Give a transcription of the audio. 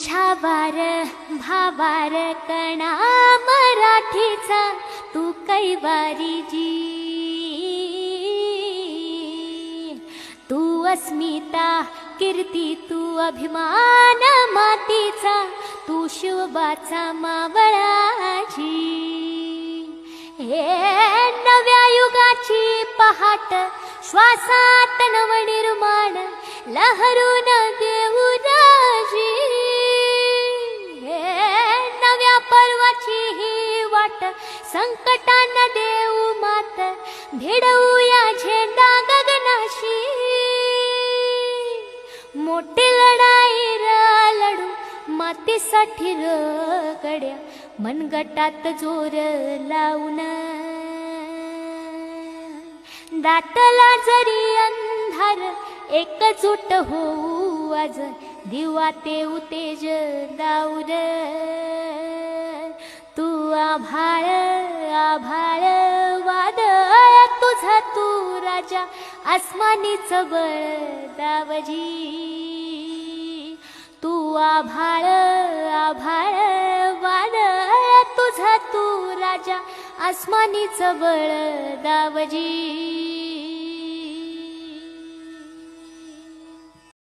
छावार भावार कणा मराठीचा तू कैवारी जी, तू अस्मिता कीर्ती तू अभिमान मातीचा, तू शिवबाचा मावळाची। हे नव्या युगाची पहाट श्वासात नवनिर्माण लहरून देऊ राजी। हे नव्या पर्वाची ही वाट संकटान देऊ मात, भिडवूया झेंडा गगनाशी। मोठी लढाई लढू मातीसाठी गड्या, मनगटात जोर लावून। दाटला जरी अंधार एकजूट होऊ आज, दिवा तेऊ तेज दाऊर। तू आभाळ आभाळ वादळ तुझा तू राजा, आसमानीच बळ दावजी। तू आभाळ आभाळ वादळ तुझा तू राजा, आसमानीच बळ दावजी।